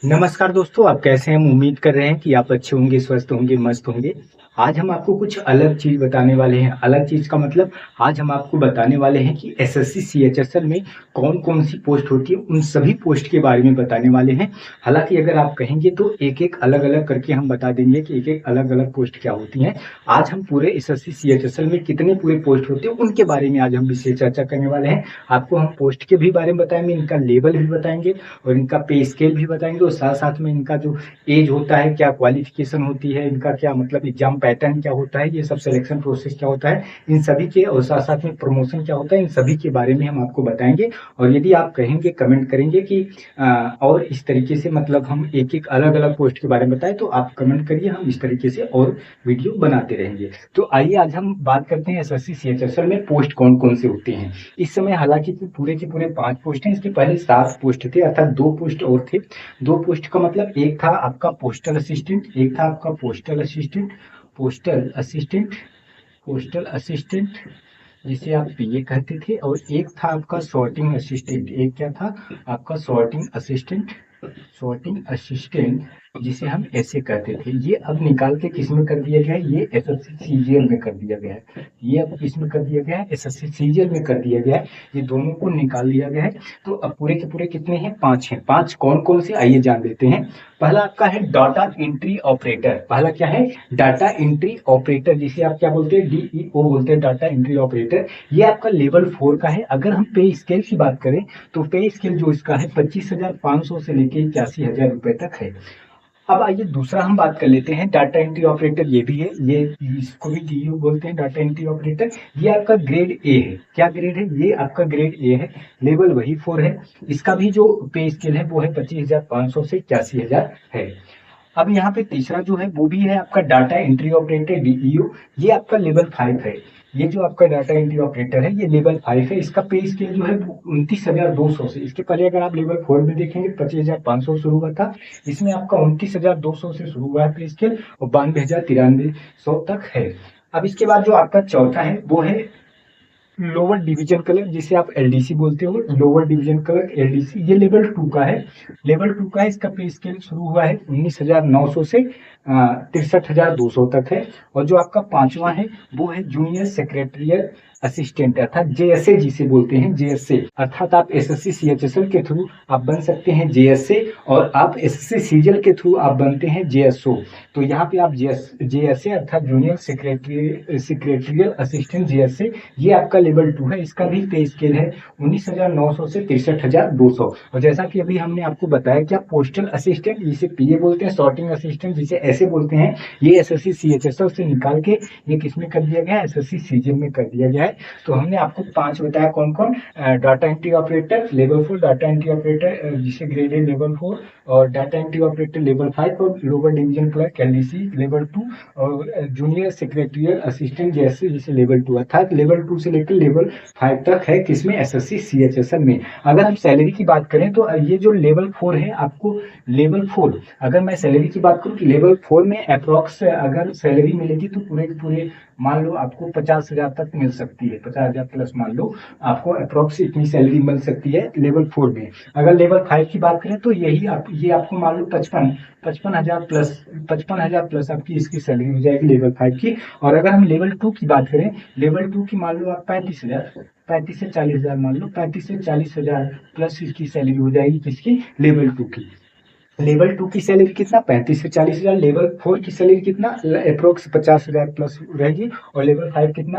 नमस्कार दोस्तों, आप कैसे हैं? हम उम्मीद कर रहे हैं कि आप अच्छे होंगे, स्वस्थ होंगे, मस्त होंगे। आज हम आपको कुछ अलग चीज़ बताने वाले हैं। अलग चीज़ का मतलब आज हम आपको बताने वाले हैं कि एसएससी सीएचएसएल में कौन-कौन सी पोस्ट होती है, उन सभी पोस्ट के बारे में बताने वाले हैं। हालाँकि अगर आप कहेंगे तो एक-एक अलग-अलग करके हम बता देंगे कि एक-एक अलग-अलग पोस्ट क्या होती हैं। आज हम पूरे एसएससी सीएचएसएल में कितने पूरे पोस्ट होते हैं, उनके बारे में आज हम विशेष चर्चा करने वाले हैं। आपको हम पोस्ट के भी बारे में बताएँगे, इनका लेवल भी बताएँगे और इनका पे स्केल भी बताएँगे और साथ-साथ में इनका जो एज होता है, क्या क्वालिफ़िकेशन होती है, इनका क्या मतलब एग्ज़ाम पैटर्न क्या होता है, ये सब सिलेक्शन प्रोसेस क्या होता है, इन सभी के और साथ-साथ में प्रमोशन क्या होता है, इन सभी के बारे में हम आपको बताएँगे। और यदि आप कहेंगे, कमेंट करेंगे कि और इस तरीके से मतलब हम एक-एक अलग-अलग पोस्ट के बारे में बताएँ, तो आप कमेंट करिए, हम इस तरीके से और वीडियो बनाते रहेंगे। तो आइए आज हम बात करते हैं एसएससी सीएचएसएल में पोस्ट कौन-कौन से होते हैं। इस समय हालाँकि पूरे के पूरे 5 पोस्ट हैं, इसके पहले 7 पोस्ट थे अर्थात 2 पोस्ट और थे। 2 पोस्ट का मतलब एक था आपका पोस्टल असिस्टेंट, एक था आपका पोस्टल असिस्टेंट जिसे आप पीए कहते थे और एक था आपका सॉर्टिंग असिस्टेंट। एक क्या था? आपका सॉर्टिंग असिस्टेंट जिसे हम ऐसे कहते थे। ये अब निकाल के किस में कर दिया गया है? ये एसएससी सीजीएल में कर दिया गया है। ये अब किस में कर दिया गया है? एसएससी सीजीएल में कर दिया गया है। ये दोनों को निकाल दिया गया है। तो अब पूरे के पूरे कितने हैं? 5 हैं। 5 कौन-कौन से? आइए जान लेते हैं। पहला आपका है डाटा एंट्री ऑपरेटर। पहला क्या है? डाटा एंट्री ऑपरेटर जिसे आप क्या बोलते हैं? डीईओ बोलते हैं, डाटा एंट्री ऑपरेटर। ये आपका लेवल 4 का है। अगर हम पे स्केल की बात करें तो पे स्केल जो इसका है 25,500 से लेके 81,000 रुपए तक है। अब आइए दूसरा हम बात कर लेते हैं। डाटा एंट्री ऑपरेटर ये भी है, ये इसको भी डीयू बोलते हैं, डाटा एंट्री ऑपरेटर। ये आपका ग्रेड ए है। क्या ग्रेड है? ये आपका ग्रेड ए है। लेवल वही 4 है। इसका भी जो पे स्केल है वो है 25,500 से 81,000 है। अब यहाँ पे तीसरा जो है वो भी है आपका डाटा एंट्री ऑपरेटर डीईओ। ये आपका लेवल 5 है। ये जो आपका डाटा एंट्री ऑपरेटर है ये लेवल 5 है। इसका पे स्केल जो है 29,200 से, इसके पहले अगर आप लेवल 4 में देखेंगे 25,500 शुरू हुआ था। इसमें आपका 29,200 से शुरू हुआ है पे स्केल और 92,9300 तक है। अब इसके बाद जो आपका चौथा है वो है लोअर डिवीजन क्लर्क जिसे आप एलडीसी बोलते हो। लोअर डिवीजन क्लर्क एलडीसी ये लेवल 2 का है। लेवल 2 का है। इसका पे स्केल शुरू हुआ है 19,900 से 63,200 तक है। और जो आपका पांचवा है वो है जूनियर सेक्रेटरियल असिस्टेंट अर्थात जेएसए जिसे बोलते हैं, जेएसए अर्थात आप एसएससी सीएचएसएल के थ्रू आप बन सकते हैं जेएसए और आप एसएससी सीजीएल के थ्रू आप बनते हैं जेएसओ। तो यहाँ पे आप जेएसए अर्थात जूनियर सेक्रेटरियल असिस्टेंट जेएसए, ये आपका लेवल 2 है। इसका भी पे स्केल है 19,900 से 63,200। और जैसा कि अभी हमने आपको बताया क्या पोस्टल असिस्टेंट जिसे पीए बोलते हैं, सॉर्टिंग असिस्टेंट जिसे ऐसे बोलते हैं, ये एसएससी सीएचएसएल से निकाल के ये किसमें कर दिया गया है? एसएससी सीजीएल में कर दिया गया है। तो हमने आपको 5 बताया कौन कौन। Data entry operator level 4, data entry operator जिसे ग्रेड ए लेवल 4 और डाटा एंट्री ऑपरेटर लेवल 5 और lower division clerk LDC level 2 और जूनियर सेक्रेटरियल असिस्टेंट जैसे जिसे लेवल 2 अर्थात लेवल 2 से लेकर लेवल 5 तक है किसमें? एसएससी सीएचएसएल में। अगर हम सैलरी की बात करें तो ये जो लेवल 4 है आपको लेवल 4, अगर मैं सैलरी की बात करूं कि लेवल 4 में अप्रोक्स अगर सैलरी मिलेगी तो पूरे के पूरे मान लो आपको 50,000 तक मिल सकती है। 50,000 प्लस मान लो आपको अप्रोक्स इतनी सैलरी मिल सकती है लेवल 4 में। अगर लेवल 5 की बात करें तो ये आपको मान लो 55,000 प्लस आपकी इसकी सैलरी हो जाएगी लेवल 5 की। और अगर हम लेवल 2 की बात करें, लेवल 2 की मान लो आप 35 से 40,000 मान लो, 35 से 40,000 प्लस इसकी सैलरी हो जाएगी किसकी? लेवल 2 की। लेवल 2 की सैलरी कितना? 35 से 40,000। लेवल 4 की सैलरी कितना? अप्रोक्स 50,000 प्लस रहेगी। और लेवल 5 कितना?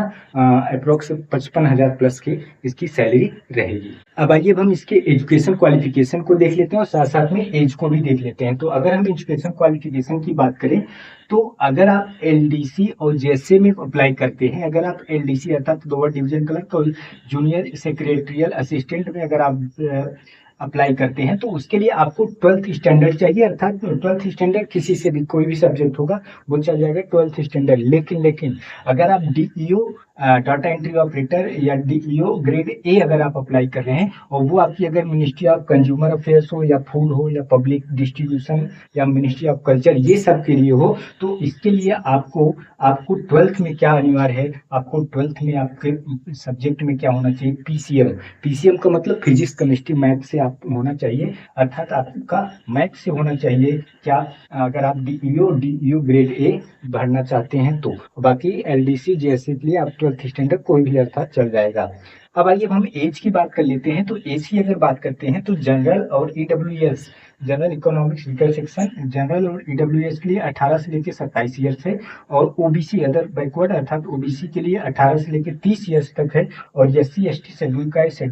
अप्रोक्स 55,000 प्लस की इसकी सैलरी रहेगी। अब आइए अब हम इसके एजुकेशन क्वालिफिकेशन को देख लेते हैं और साथ साथ में एज को भी देख लेते हैं। तो अगर हम एजुकेशन क्वालिफिकेशन की बात करें तो अगर आप एलडीसी और जेएसए में अप्लाई करते हैं, अगर आप एलडीसी अर्थात लोअर डिवीजन क्लर्क और जूनियर सेक्रेटरियल असिस्टेंट में अगर आप अप्लाई करते हैं तो उसके लिए आपको 12th स्टैंडर्ड चाहिए अर्थात 12th स्टैंडर्ड किसी से भी कोई भी सब्जेक्ट होगा वो चल जाएगा 12th स्टैंडर्ड। लेकिन अगर आप डीईओ डाटा एंट्री ऑपरेटर या डीईओ ग्रेड ए अगर आप अप्लाई कर रहे हैं, और वो आपकी अगर मिनिस्ट्री ऑफ कंज्यूमर अफेयर्स हो या फूड हो या पब्लिक डिस्ट्रीब्यूशन या मिनिस्ट्री ऑफ कल्चर, ये सब के लिए हो, तो इसके लिए आपको आपको 12th में क्या अनिवार्य है, आपको 12th में आपके सब्जेक्ट में क्या होना चाहिए, पीसीएम। पीसीएम का मतलब फिजिक्स केमिस्ट्री मैथ से आप होना चाहिए, अर्थात आपका मैथ से होना चाहिए क्या, अगर आप डीईओ ग्रेड ए भरना चाहते हैं तो। बाकी एलडीसी जेएससी के लिए आप 12th स्टैंडर्ड कोई भी अर्थात चल जाएगा। अब आइए हम एज की बात कर लेते हैं। तो एज की अगर बात करते हैं तो जनरल और EWS, general economics weaker section, general और ईडब्ल्यूएस के लिए 18 से लेकर 27 ईयर्स है, और ओबीसी अदर बैकवर्ड अर्थात ओबीसी के लिए 18 से लेकर 30 ईयर्स तक है, और एससी एसटी शेड्यूल कास्ट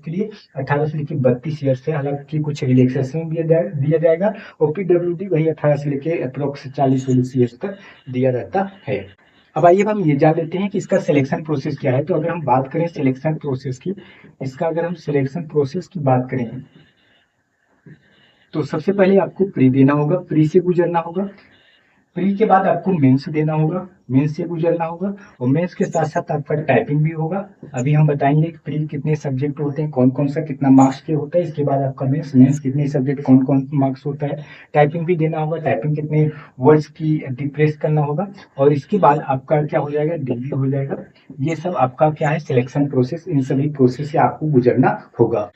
के लिए 18 से लेकर 32 ईयर्स है, हालांकि कुछ रिलैक्सेशन दिया जाएगा, और पीडब्ल्यूडी वही 18 से लेकर अप्रोक्स 40 ईयर्स तक दिया रहता है। अब आइए हम ये जान लेते हैं कि इसका सिलेक्शन प्रोसेस क्या है। तो अगर हम बात करें सिलेक्शन प्रोसेस की, इसका अगर हम सिलेक्शन प्रोसेस की बात करें तो सबसे पहले आपको प्री देना होगा, प्री से गुजरना होगा, प्री के बाद आपको मेंस देना होगा, मेंस से गुजरना होगा, और मेंस के साथ साथ आपका टाइपिंग भी होगा। अभी हम बताएंगे कि प्री कितने सब्जेक्ट होते हैं, कौन कौन सा कितना मार्क्स के होता है, इसके बाद आपका मेंस, मेंस कितने सब्जेक्ट कौन कौन मार्क्स होता है, टाइपिंग भी देना होगा, टाइपिंग कितने वर्ड्स की डिप्रेस करना होगा, और इसके बाद आपका क्या हो जाएगा, डिग्री हो जाएगा। ये सब आपका क्या है, सिलेक्शन प्रोसेस, इन सभी प्रोसेस से आपको गुजरना होगा।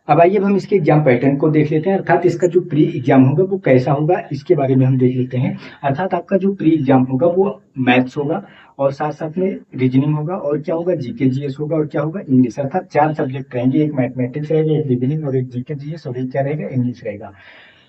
अब आइए हम इसके एग्जाम पैटर्न को देख लेते हैं, अर्थात इसका जो प्री एग्जाम होगा वो कैसा होगा, इसके बारे में हम देख लेते हैं। अर्थात आपका जो प्री एग्जाम होगा वो मैथ्स होगा, और साथ साथ में रीजनिंग होगा, और क्या होगा, जीके जीएस होगा, और क्या होगा, इंग्लिश। अर्थात 4 सब्जेक्ट रहेंगे, एक मैथमेटिक्स रहेगा, एक रीजनिंग और एक जीके जीएस, और एक क्या रहेगा, इंग्लिश रहेगा।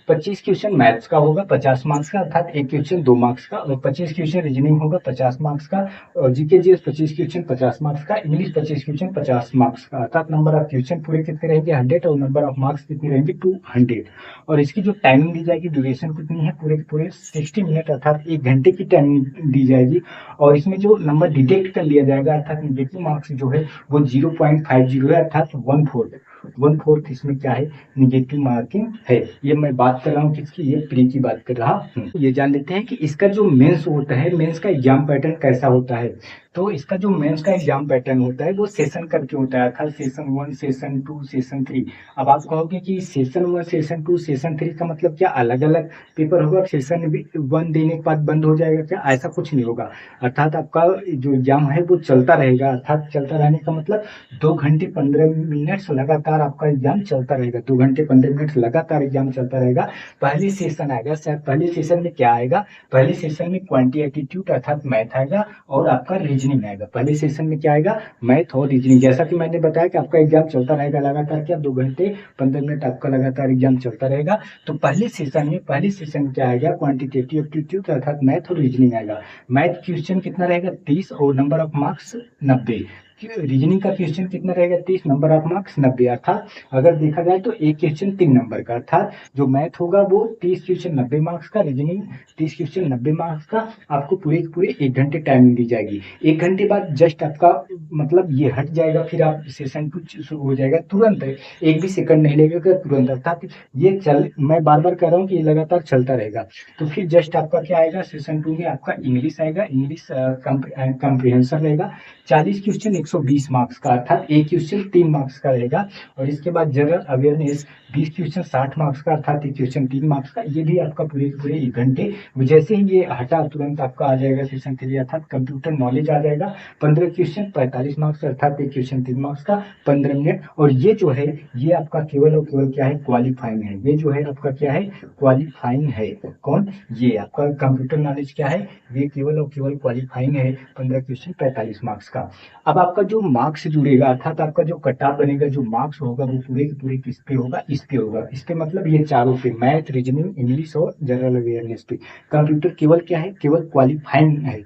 25 क्वेश्चन मैथ्स का होगा 50 मार्क्स का, अर्थात एक क्वेश्चन 2 मार्क्स का, और 25 क्वेश्चन रीजनिंग होगा 50 मार्क्स का, और जीके जीएस 25 क्वेश्चन 50 मार्क्स का, इंग्लिश 25 क्वेश्चन 50 मार्क्स का, अर्थात नंबर ऑफ क्वेश्चन पूरे कितने रहेंगे, 100, और नंबर ऑफ मार्क्स कितने रहेंगे, 200। और इसकी जो टाइमिंग दी जाएगी, ड्यूरेशन कितनी है, पूरे पूरे 60 मिनट अर्थात 1 घंटे की टाइमिंग दी जाएगी, और इसमें जो नंबर डिटेक्ट कर लिया जाएगा अर्थात नेगेटिव मार्क्स जो है वो 0.50 है, अर्थात 1/4 इसमें क्या है, निगेटिव मार्किंग है। ये मैं बात कर रहा हूँ किसकी, ये प्री की बात कर रहा हूँ। ये जान लेते हैं कि इसका जो मेंस होता है, मेंस का एग्जाम पैटर्न कैसा होता है। तो इसका जो मेंस का एग्जाम पैटर्न होता है वो सेशन करके होता है, अर्थात सेशन 1, सेशन 2, सेशन 3। अब आप कहोगे कि सेशन 1, सेशन 2, सेशन 3 का मतलब क्या अलग अलग पेपर होगा, सेशन 1 देने के बाद बंद हो जाएगा क्या, ऐसा कुछ नहीं होगा। अर्थात आपका जो एग्जाम है वो चलता रहेगा, अर्थात चलता रहने का मतलब 2 घंटे 15 मिनट लगातार आपका एग्जाम चलता रहेगा, 2 घंटे 15 मिनट लगातार एग्जाम चलता रहेगा। पहले सेशन आएगा, पहले सेशन में क्या आएगा, पहले सेशन में क्वांटिटी एटीट्यूड अर्थात मैथ आएगा, और आपका रीजनिंग आएगा। पहले सेशन में क्या आएगा, मैथ और रीजनिंग। जैसा कि मैंने बताया कि आपका एग्जाम चलता रहेगा लगातार, क्या 2 घंटे 15 मिनट आपका लगातार एग्जाम चलता रहेगा। तो पहले सेशन में क्या आएगा, क्वांटिटेटिव एप्टीट्यूड अर्थात मैथ और रीजनिंग आएगा। मैथ क्वेश्चन कितना रहेगा, 30, और नंबर ऑफ मार्क्स 90। रीजनिंग का क्वेश्चन कितना रहेगा, 30, नंबर ऑफ मार्क्स 90। अर्थात अगर देखा जाए तो एक क्वेश्चन 3 नंबर का, अर्थात जो मैथ होगा वो 30 क्वेश्चन 90 मार्क्स का, रीजनिंग 30 क्वेश्चन 90 मार्क्स का। आपको पूरे 1 घंटे टाइमिंग दी जाएगी। 1 घंटे बाद जस्ट आपका मतलब ये हट जाएगा, फिर आप सेशन 2 शुरू हो जाएगा तुरंत, एक भी सेकंड नहीं लगेगा, तुरंत। अर्थात ये मैं बार बार कह रहा हूँ कि ये लगातार चलता रहेगा। तो फिर जस्ट आपका क्या आएगा, सेशन 2 में आपका इंग्लिश आएगा, इंग्लिश कॉम्प्रिहेंशन रहेगा, 40 क्वेश्चन 120 मार्क्स का, अर्थात एक क्वेश्चन 3 मार्क्स का रहेगा। और इसके बाद जनरल अवेयरनेस 20 क्वेश्चन 60 मार्क्स का, अर्थात एक क्वेश्चन 3 मार्क्स का। ये भी आपका पूरे 1 घंटे, जैसे ही ये हटा तुरंत आपका आ जाएगा सेशन 3, अर्थात कंप्यूटर नॉलेज आ जाएगा। 15 क्वेश्चन 45 मार्क्स, अर्थात एक क्वेश्चन 3 मार्क्स का, 15 मिनट। और ये जो है ये आपका केवल और केवल क्या है, क्वालिफाइंग है। ये जो है आपका क्या है, क्वालिफाइंग है। कौन, ये आपका कंप्यूटर नॉलेज क्या है, ये केवल और केवल क्वालिफाइंग है, 15 क्वेश्चन 45 मार्क्स का। अब आपका जो मार्क्स जुड़ेगा, अर्थात आपका जो कट ऑफ बनेगा, जो मार्क्स होगा वो पूरे किस पे होगा, इस पे होगा। इस पे मतलब ये चारों पे, मैथ, रीजनिंग, इंग्लिश और जनरल अवेयरनेस पे। कंप्यूटर केवल क्या है, केवल क्वालिफाइंग है,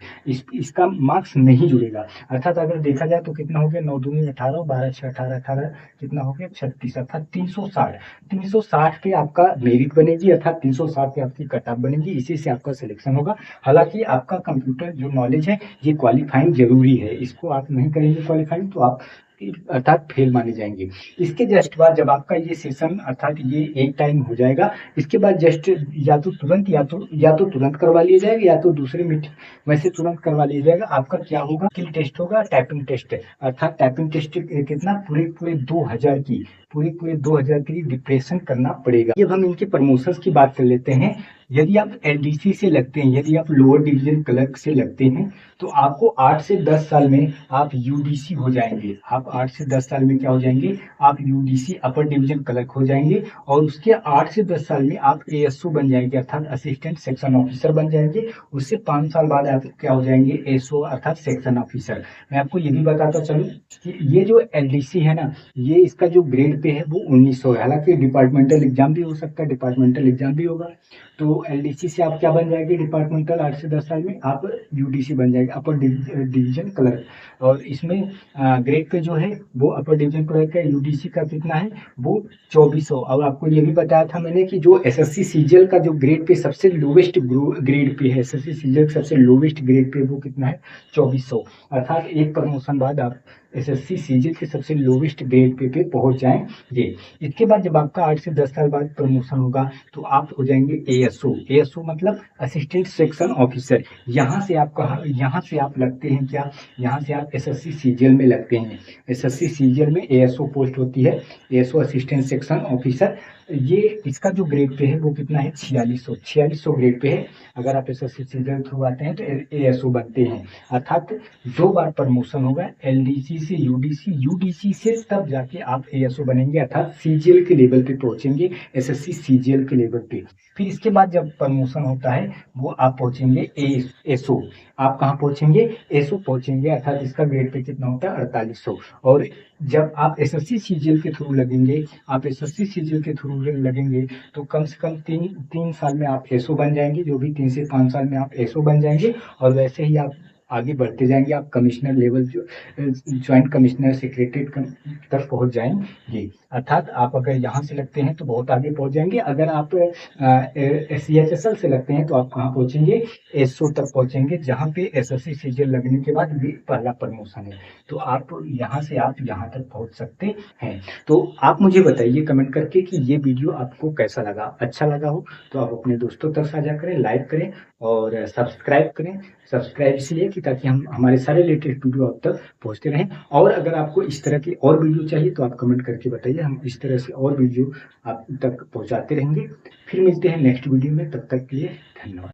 इसका मार्क्स नहीं जुड़ेगा। अर्थात अगर देखा जाए तो कितना हो गया, 9 दूनी 18, 12 6 18, 18 कितना हो गया 36, अर्थात 360 पे आपका मेरिट बनेगी, अर्थात 360 पे आपकी कट ऑफ बनेगी, इसी से आपका सिलेक्शन होगा। हालांकि आपका कंप्यूटर जो नॉलेज है ये क्वालिफाइंग जरूरी है, इसको आप नहीं करेंगे क्वालिफाइंग तो आप अर्थात फेल माने जाएंगे। इसके जस्ट बाद जब आपका ये सेशन अर्थात ये एक टाइम हो जाएगा, इसके बाद जस्ट या तो तुरंत करवा लिया जाएगा, या तो दूसरे मीटिंग वैसे तुरंत करवा लिया जाएगा। आपका क्या होगा, स्किल टेस्ट होगा, टाइपिंग टेस्ट, अर्थात टाइपिंग टेस्ट कितना, पूरे पूरे 2000 की, पूरे 2000 की डिप्रेशन करना पड़ेगा। जब हम इनके प्रमोशंस की बात कर लेते हैं, यदि आप एलडीसी से लगते हैं, यदि आप लोअर डिवीजन क्लर्क से लगते हैं, तो आपको 8 से 10 साल में आप यूडीसी हो जाएंगे। आप 8 से 10 साल में क्या हो जाएंगे, आप यूडीसी अपर डिवीजन क्लर्क हो जाएंगे। और उसके 8 से 10 साल में आप एएसओ बन जाएंगे, अर्थात असिस्टेंट सेक्शन ऑफिसर बन जाएंगे। उससे 5 साल बाद आप क्या हो जाएंगे, एसओ अर्थात सेक्शन ऑफिसर। मैं आपको ये भी बताता चलूं कि ये जो एलडीसी है ना, ये इसका जो ग्रेड पे है वो 1900 है। हालांकि डिपार्टमेंटल एग्जाम भी हो सकता है, डिपार्टमेंटल एग्जाम भी होगा। तो एलडीसी से आप क्या बन जाएंगे, डिपार्टमेंटल 8 से 10 साल में आप यूडीसी बन जाएंगे, अपर डिवीजन क्लर्क। और इसमें ग्रेड पे जो है वो अपर डिवीजन क्लर्क का, यूडीसी का कितना है, वो 2400। और आपको ये भी बताया था मैंने कि जो एसएससी सीजीएल का जो ग्रेड पे सबसे लोवेस्ट ग्रेड पे है, एसएससी सीजीएल सबसे लोवेस्ट ग्रेड पे वो कितना है, 2400। अर्थात एक प्रमोशन बाद आप एसएससी सीजीएल के सबसे लोवेस्ट ग्रेड पे पहुंच जाएंगे। इसके बाद जब आपका 8 से 10 साल बाद प्रमोशन होगा, तो आप हो जाएंगे एएसओ। एएसओ मतलब असिस्टेंट सेक्शन ऑफिसर। यहाँ से आप लगते हैं क्या, यहाँ से आप एसएससी सीजीएल में लगते हैं। एसएससी सीजीएल में एएसओ पोस्ट होती है, एएसओ असिस्टेंट सेक्शन ऑफिसर। ये इसका जो ग्रेड पे है वो कितना है, 4600 ग्रेड पे है। अगर आप एसएससी सीजीएल थ्रू आते हैं तो एएसओ बनते हैं। अर्थात 2 बार प्रमोशन होगा, एलडीसी से यूडीसी, यूडीसी से तब जाके आप एएसओ बनेंगे, अर्थात सीजीएल के लेवल पे पहुंचेंगे, एसएससी सीजीएल के लेवल पे। फिर इसके बाद जब प्रमोशन होता है वो आप पहुंचेंगे एसओ। आप कहाँ पहुंचेंगे, एसओ पहुंचेंगे, अर्थात इसका ग्रेड पे कितना होता है, 4800। और जब आप एसएससी सीजीएल के थ्रू लगेंगे, आप एसएससी सीजीएल के थ्रू लगेंगे, तो कम से कम तीन साल में आप एसओ बन जाएंगे, जो भी 3 से 5 साल में आप एसओ बन जाएंगे। और वैसे ही आप आगे बढ़ते जाएंगे, आप कमिश्नर लेवल, जो ज्वाइंट कमिश्नर, सेक्रेटरीट तक पहुंच जाएंगे। अर्थात आप अगर यहाँ से लगते हैं तो बहुत आगे पहुंच जाएंगे। अगर आप सीएचएसएल से लगते हैं तो आप कहाँ पहुंचेंगे, एसओ तक पहुंचेंगे, जहाँ पे एसएससी सीजीएल लगने के बाद ये पहला प्रमोशन है। तो आप यहाँ से आप यहाँ तक पहुंच सकते हैं। तो आप मुझे बताइए कमेंट करके कि ये वीडियो आपको कैसा लगा। अच्छा लगा हो तो आप अपने दोस्तों तक साझा करें, लाइक करें और सब्सक्राइब करें। सब्सक्राइब इसलिए कि ताकि हम हमारे सारे लेटेस्ट वीडियो आप तक पहुंचते रहें। और अगर आपको इस तरह की और वीडियो चाहिए तो आप कमेंट करके बताइए, हम इस तरह से और वीडियो आप तक पहुंचाते रहेंगे। फिर मिलते हैं नेक्स्ट वीडियो में, तब तक के लिए धन्यवाद।